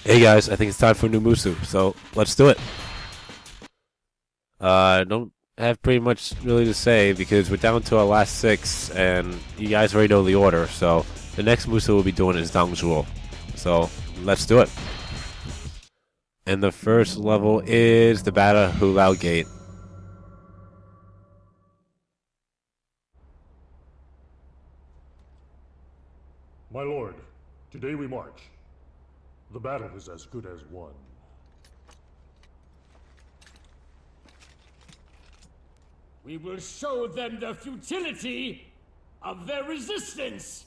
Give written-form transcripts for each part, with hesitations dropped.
Hey guys, I think it's time for a new Musou, so let's do it. I don't have pretty much really to say because we're down to our last six, and you guys already know the order. So the next Musou we'll be doing is Zhuo. So let's do it. And the first level is the Bata Hulao Gate. My lord, today we march. The battle is as good as won. We will show them the futility of their resistance!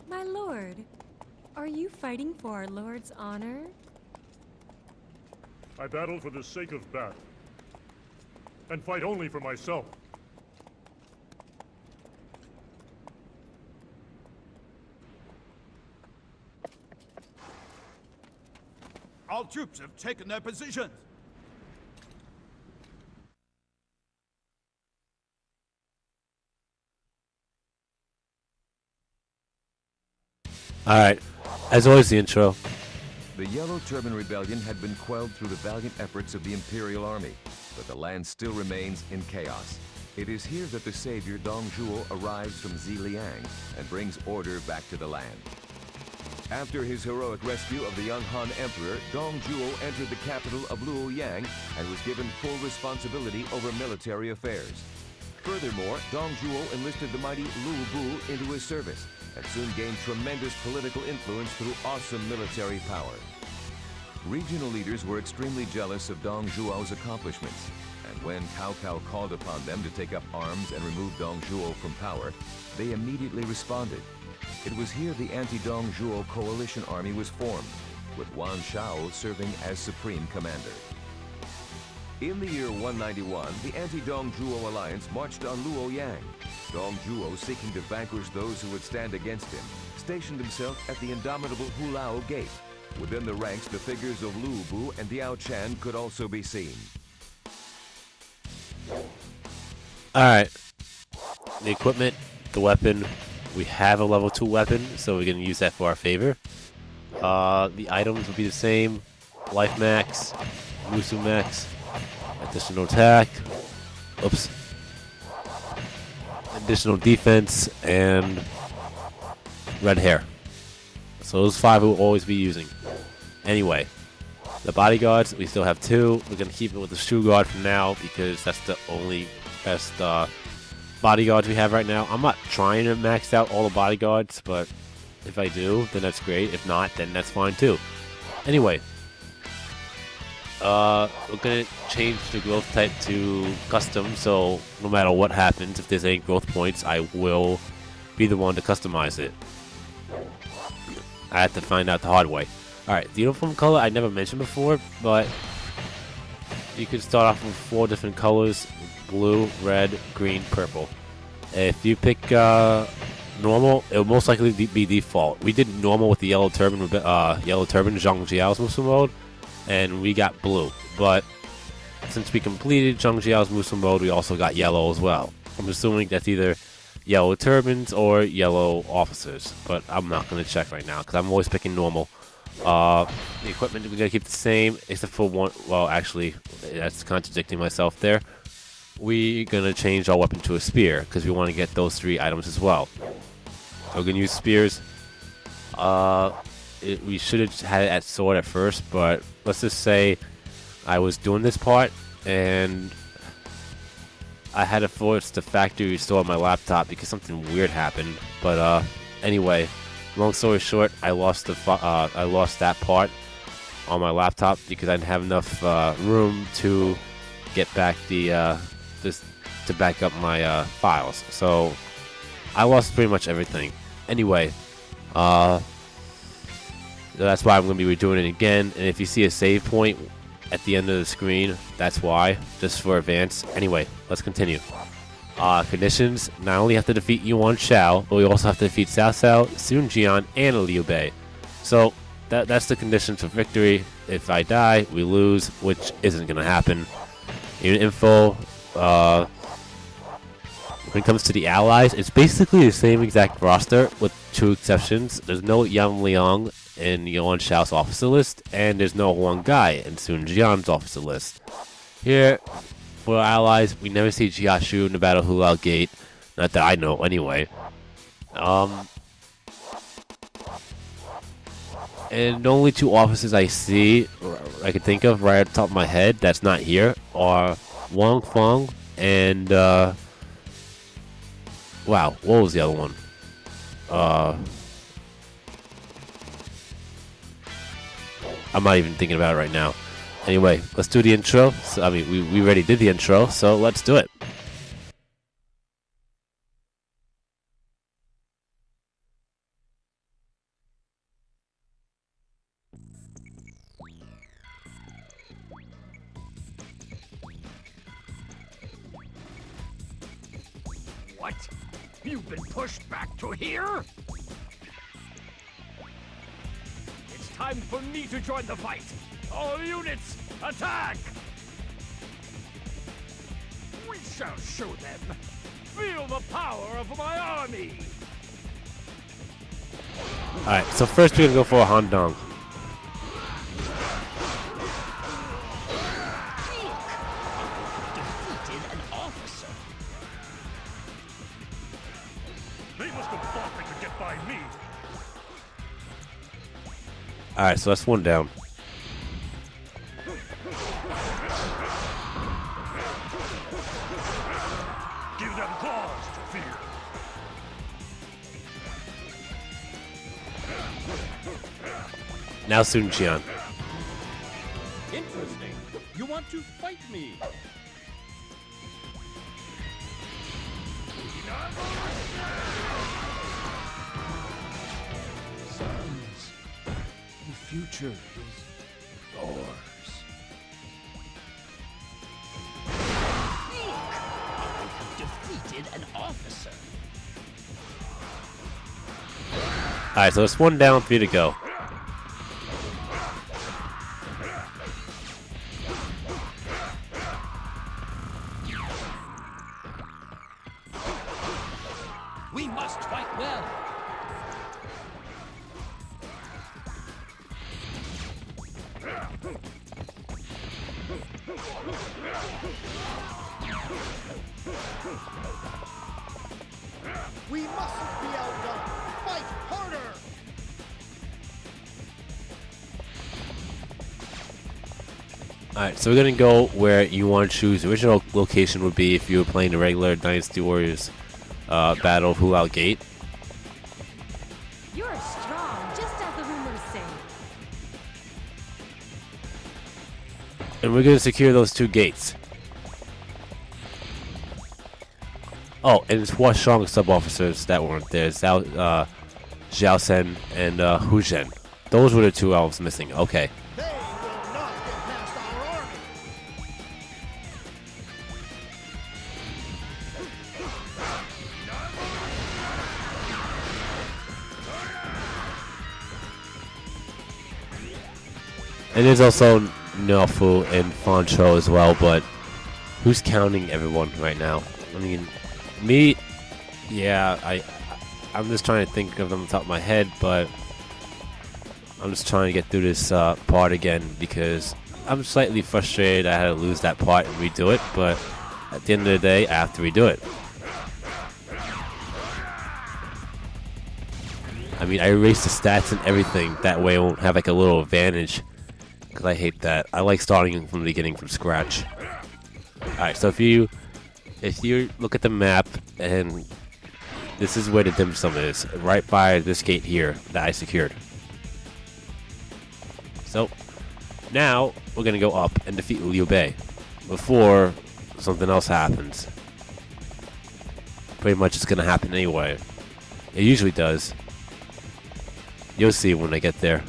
My lord, are you fighting for our lord's honor? I battle for the sake of battle, and fight only for myself. All troops have taken their positions. Alright, as always, the intro. The Yellow Turban Rebellion had been quelled through the valiant efforts of the Imperial Army, but the land still remains in chaos. It is here that the savior Dong Zhuo arrives from Ziliang and brings order back to the land. After his heroic rescue of the young Han Emperor, Dong Zhuo entered the capital of Luoyang and was given full responsibility over military affairs. Furthermore, Dong Zhuo enlisted the mighty Lu Bu into his service and soon gained tremendous political influence through awesome military power. Regional leaders were extremely jealous of Dong Zhuo's accomplishments, and when Cao Cao called upon them to take up arms and remove Dong Zhuo from power, they immediately responded. It was here the anti-Dong Zhuo coalition army was formed, with Wan Shao serving as supreme commander. In the year 191, the anti-Dong Zhuo alliance marched on Luoyang. Dong Zhuo, seeking to vanquish those who would stand against him, stationed himself at the indomitable Hulao Gate. Within the ranks, the figures of Lu Bu and Diao Chan could also be seen. Alright, the equipment, the weapon. We have a level 2 weapon, so we're going to use that for our favor. The items will be the same. Life max, Musou max, additional attack, additional defense, and red hair. So those 5 we'll always be using. Anyway, the bodyguards, we still have 2. We're going to keep it with the shoe guard for now because that's the only best bodyguards we have right now. I'm not trying to max out all the bodyguards, but if I do, then that's great. If not, then that's fine too. Anyway, we're gonna change the growth type to custom, so no matter what happens, if there's any growth points, I will be the one to customize it. I have to find out the hard way. Alright, the uniform color I never mentioned before, but you can start off with 4 different colors: blue, red, green, purple. If you pick normal, it will most likely be default. We did normal with the yellow turban Zhang Jiao's Musou mode, and we got blue. But since we completed Zhang Jiao's Musou mode, we also got yellow as well. I'm assuming that's either yellow turbans or yellow officers, but I'm not going to check right now because I'm always picking normal. The equipment we're going to keep the same, except for one. Well, actually, that's contradicting myself there. We're going to change our weapon to a spear because we want to get those 3 items as well. So we're going to use spears. We should have had it at sword at first, but let's just say I was doing this part and I had to force the factory restore on my laptop because something weird happened. But anyway, long story short, I lost that part on my laptop because I didn't have enough room to get back to back up my files. So I lost pretty much everything. Anyway, that's why I'm going to be redoing it again. And if you see a save point at the end of the screen, that's why, just for advance. Anyway, let's continue. Conditions: not only have to defeat Yuan Shao, but we also have to defeat Cao Cao, Sun Jian, and Liu Bei. So that's the conditions for victory. If I die, we lose, which isn't going to happen. Unit info: When it comes to the allies, it's basically the same exact roster with 2 exceptions. There's no Yang Liang in Yuan Shao's officer list, and there's no Huang Gai in Sun Jian's officer list. Here, for our allies, we never see Jiashu in the Battle Hulao Gate. Not that I know, anyway. And the only 2 officers I see, or I can think of right at the top of my head, that's not here, are Wang Feng and, wow, what was the other one? I'm not even thinking about it right now. Anyway, let's do the intro. So, I mean, we already did the intro, so let's do it. What? You've been pushed back to here? It's time for me to join the fight. All units, attack! We shall show them. Feel the power of my army. Alright, so first we're gonna go for a Handong. Defeated an officer. They must have thought they could get by me. Alright, so that's 1 down. Give them cause to fear. Now Sun Jian. Interesting. You want to fight me? Sons, the future is yours. I have defeated an officer. Alright, so it's 1 down, 3 to go. We must fight well. We mustn't be outdone. Fight harder. Alright, so we're gonna go where you want to choose. The original location would be if you were playing the regular Dynasty Warriors Battle Hulao Gate. You're strong, just as the rumors say. And we're gonna secure those 2 gates. Oh, and it's 4 strong sub-officers that weren't there. Zhao Sen and Hu Zhen. Those were the 2 I was missing. Okay. They will not get past our army. And there's also Nofu and Fancho as well, but who's counting everyone right now? I mean, me, yeah, I'm just trying to think of them on the top of my head, but I'm just trying to get through this part again because I'm slightly frustrated I had to lose that part and redo it, but at the end of the day, I have to redo it. I mean, I erased the stats and everything, that way I won't have like a little advantage. Because I hate that. I like starting from the beginning from scratch. Alright, so if you look at the map, and this is where the dim sum is, right by this gate here that I secured. So, now we're going to go up and defeat Liu Bei before something else happens. Pretty much it's going to happen anyway. It usually does. You'll see when I get there.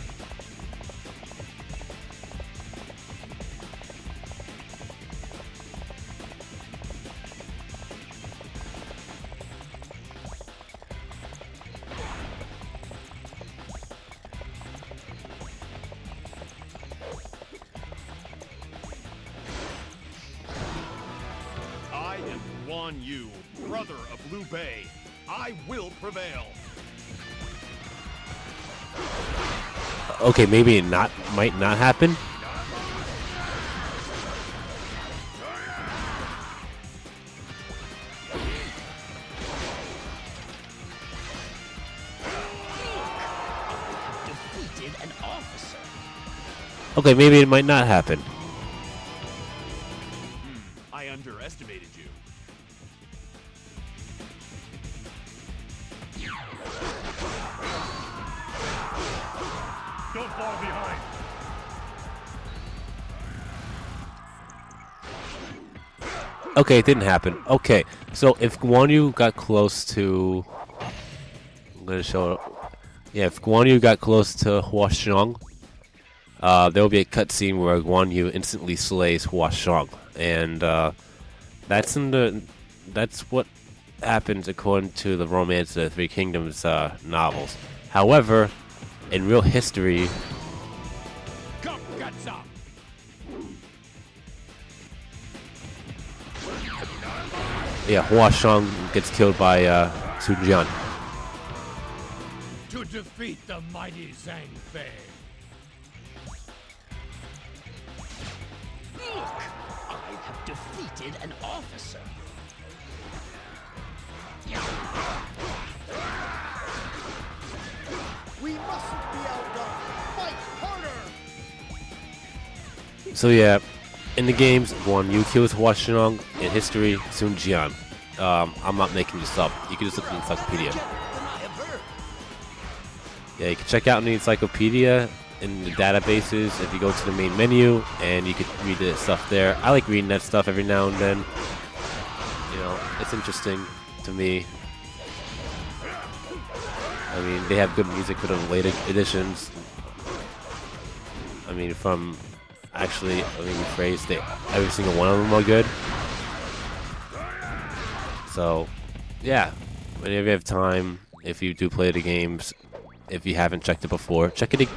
I have won you. brother of Liu Bei. I will prevail. Okay, maybe it might not happen. Defeated an officer. Okay, maybe it might not happen. I underestimated you. Don't fall behind. Okay, it didn't happen. Okay, so if Guan Yu got close to... I'm going to show it. Yeah, if Guan Yu got close to Hua Xiong, there will be a cutscene where Guan Yu instantly slays Hua Xiong. And that's what happens according to the Romance of the Three Kingdoms novels. However, in real history... Come, guts up. Yeah, Hua Xiong gets killed by Sun Jian. To defeat the mighty Zhang Fei. Look! I have defeated an officer. We mustn't be outdone. Fight harder. So yeah, in the games, Guan Yu kills Hua Xiong. In history, Sun Jian. I'm not making this up. You can just look in the encyclopedia. Yeah, you can check out in the encyclopedia, in the databases, if you go to the main menu, and you can read the stuff there. I like reading that stuff every now and then. You know, it's interesting to me. I mean, they have good music for the later editions. I mean, from... Actually, let me rephrase, every single one of them are good. So, yeah. Whenever you have time, if you do play the games, if you haven't checked it before, check it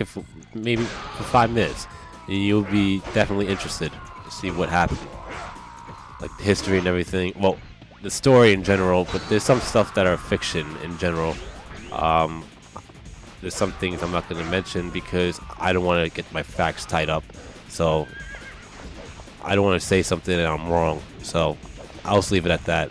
for maybe for 5 minutes. And you'll be definitely interested to see what happened. Like the history and everything. Well, the story in general, but there's some stuff that are fiction in general. There's some things I'm not going to mention because I don't want to get my facts tied up. So, I don't want to say something that I'm wrong. So, I'll just leave it at that.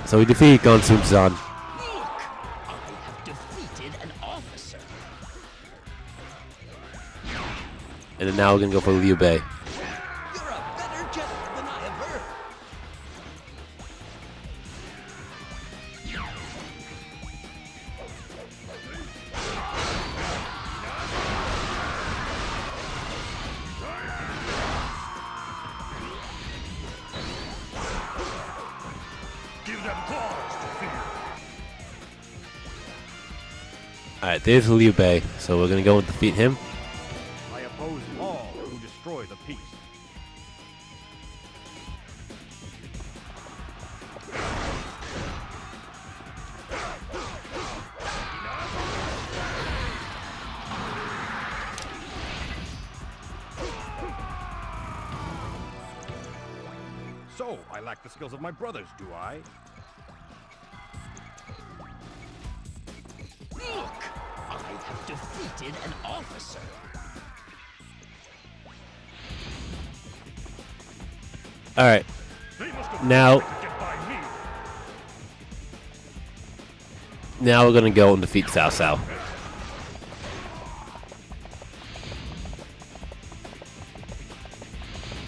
So we defeat Gonsun Zan. Look! I have defeated an officer. And then now we're going to go for Liu Bei. You're a better general than I have heard. Give them cause to fear. Alright, there's Liu Bei. So we're going to go and defeat him. I oppose all who destroy the peace. So, I lack the skills of my brothers, do I? Look! I have defeated an officer. Alright, They must have Now- tried to get by me. now we're going to go and defeat Cao Cao.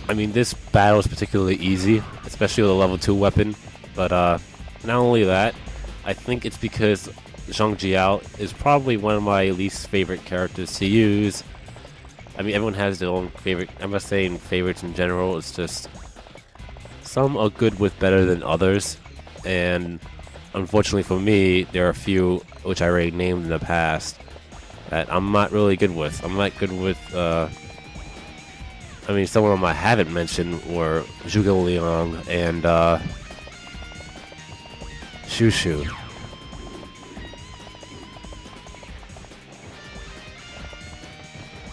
I mean, this battle is particularly easy, especially with a level 2 weapon. But not only that, I think it's because Zhang Jiao is probably one of my least favorite characters to use. I mean, everyone has their own favorite. I'm not saying favorites in general. It's just some are good with better than others, and unfortunately for me, there are a few which I already named in the past that I'm not really good with. I'm not good with. I mean, some of them I haven't mentioned were Zhuge Liang and Shu Shu.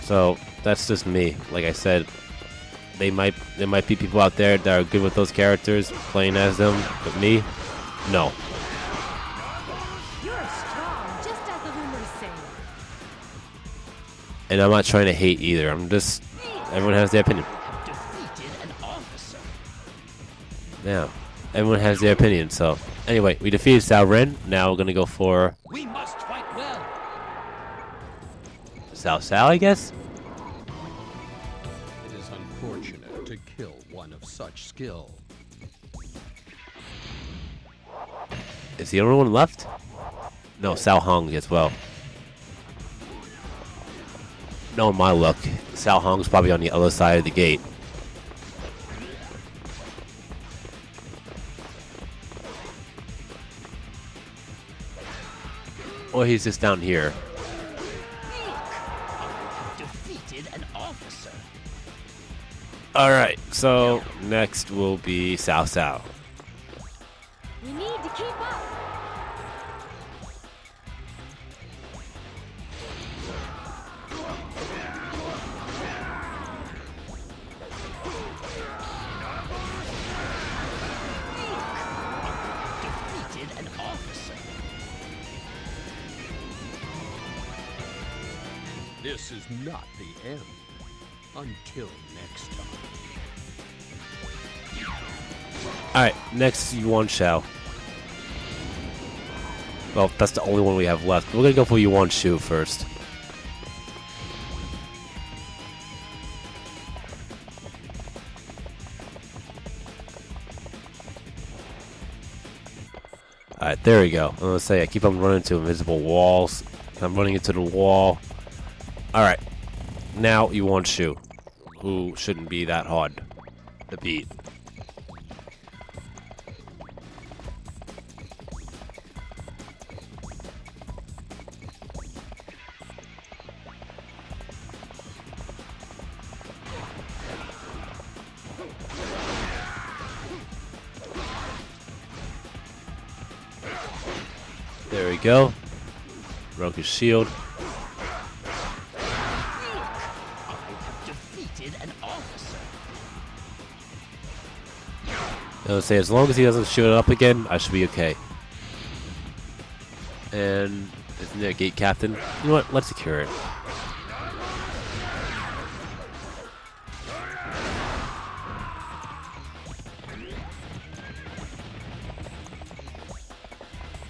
So that's just me. Like I said, there might be people out there that are good with those characters, playing as them, but me, no. You're strong, just as the rumors say. And I'm not trying to hate either. I'm just, everyone has their opinion. Defeated an officer. Yeah, everyone has their opinion. So anyway, we defeated Cao Ren. Now we're gonna go for We must fight well. Cao, I guess. It is unfortunate to kill one of such skill. Is the only one left? No, Cao Hong as well. No, my luck. Cao Hong's probably on the other side of the gate. Or he's just down here. Defeated an officer. Alright, so next will be Cao. We need to keep up. Defeated an officer. This is not the end. Until next time. Alright, next Yuan Shao. Well, that's the only one we have left. We're gonna go for Yuan Shu first. Alright, there we go. I'm gonna say I keep on running into invisible walls. I'm running into the wall. Alright. Now Yuan Shu, who shouldn't be that hard to beat. There we go. Broke his shield. Defeated an officer. I would say as long as he doesn't shoot it up again, I should be okay. And isn't there a gate captain? You know what? Let's secure it.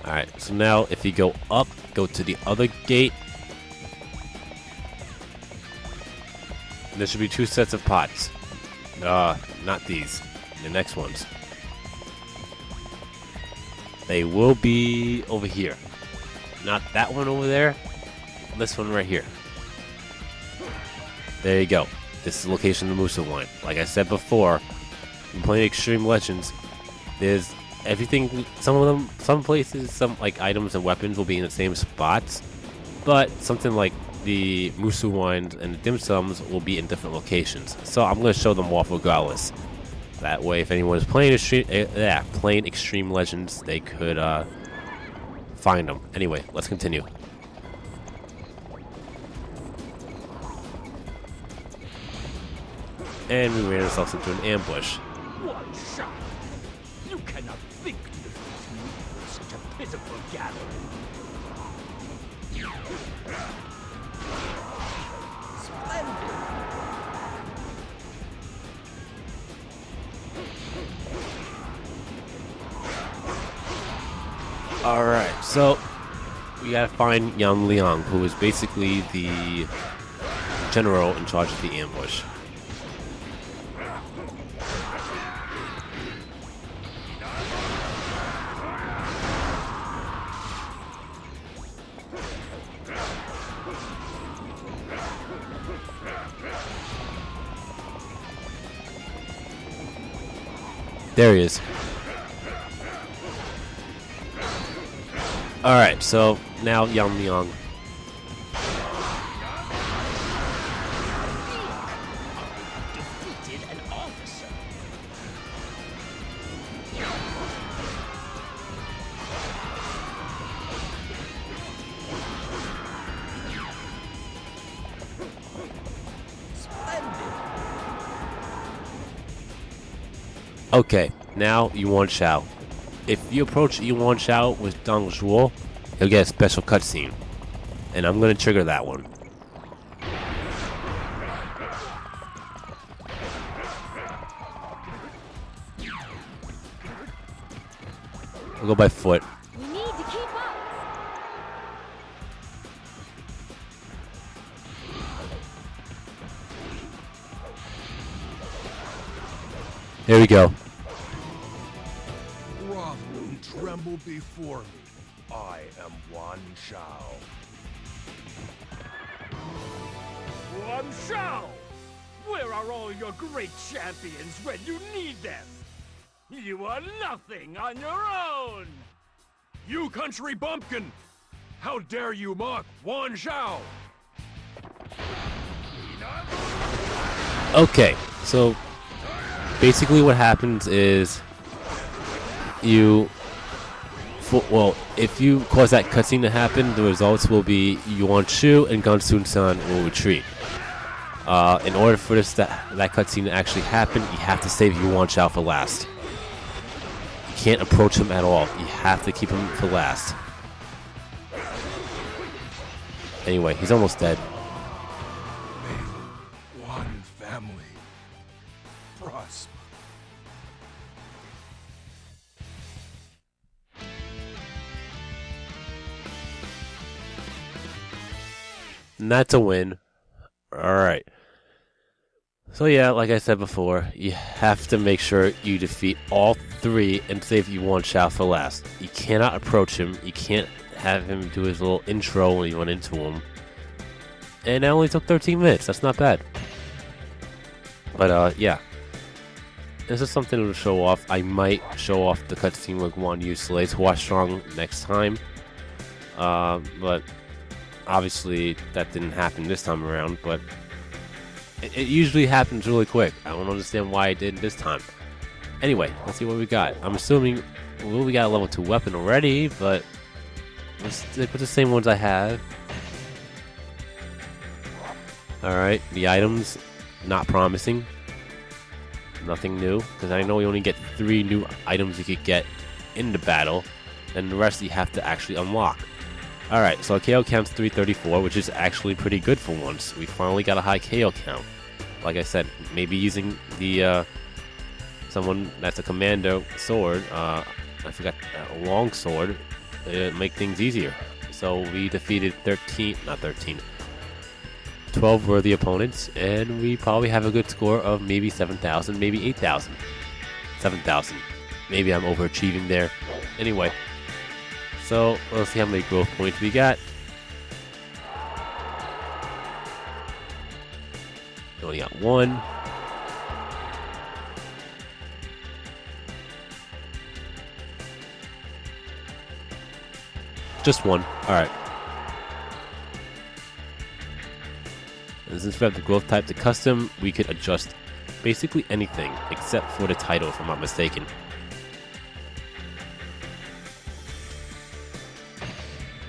Alright, so now if you go up, go to the other gate. And there should be 2 sets of pots. Not these. The next ones. They will be over here. Not that one over there. This one right here. There you go. This is the location of the Musou line. Like I said before, when playing Extreme Legends, there's everything. Some of them, some places, some like items and weapons will be in the same spots, but something like the Musou wines and the dim sums will be in different locations. So I'm going to show them off regardless. That way, if anyone is playing Extreme Legends, they could find them. Anyway, let's continue. And we ran ourselves into an ambush. One shot. You cannot think to defeat me with such a pitiful gathering. Splendid. Alright, so we gotta find Yang Liang, who is basically the general in charge of the ambush. There he is. Alright, so now Yang Liang. Defeated an officer. Okay, now Yuan Shao. If you approach Yuan Shao with Dong Zhuo, he'll get a special cutscene. And I'm gonna trigger that one. I'll go by foot. We need to keep up. Here we go. Wrath will tremble before me. I am Wan Shao. Wan Shao! Where are all your great champions when you need them? You are nothing on your own! You country bumpkin! How dare you mock Wan Shao? Okay, so basically what happens is if you cause that cutscene to happen, the results will be Yuan Shu and Gunsun-san will retreat. In order for that cutscene to actually happen, you have to save Yuan Shao for last. You can't approach him at all. You have to keep him for last. Anyway, he's almost dead. One family. Prosper. And that's a win. Alright. So yeah, like I said before, you have to make sure you defeat all three and save Yuan Shao for last. You cannot approach him. You can't have him do his little intro when you run into him. And that only took 13 minutes. That's not bad. But yeah. This is something to show off. I might show off the cutscene with Guan Yu slays Hua Strong next time. But obviously that didn't happen this time around, but it usually happens really quick. I don't understand why it didn't this time. Anyway, let's see what we got. I'm assuming we got a level 2 weapon already, but let's stick with the same ones I have. Alright, the items, not promising. Nothing new, because I know you only get 3 new items you could get in the battle, and the rest you have to actually unlock. Alright, so our KO count's 334, which is actually pretty good for once. We finally got a high KO count. Like I said, maybe using the, someone that's a commando sword, I forgot, a long sword, make things easier. So we defeated 12 worthy opponents, and we probably have a good score of maybe 7,000, maybe 8,000. 7,000. Maybe I'm overachieving there. Anyway. So, let's see how many growth points we got. We only got 1. Just 1. Alright. And since we have the growth type to custom, we could adjust basically anything except for the title, if I'm not mistaken.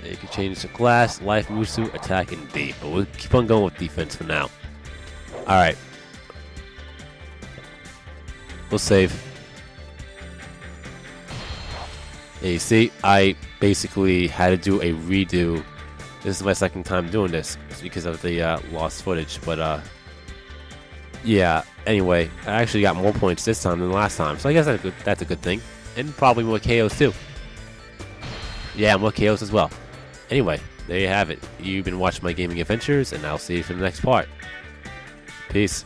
You can change to class, life, Musou, attack, and D. But we'll keep on going with defense for now. Alright. We'll save. Yeah, you see, I basically had to do a redo. This is my second time doing this. It's because of the lost footage. But, yeah. Anyway, I actually got more points this time than last time. So I guess that's a good thing. And probably more KOs too. Yeah, more KOs as well. Anyway, there you have it. You've been watching my gaming adventures, and I'll see you for the next part. Peace.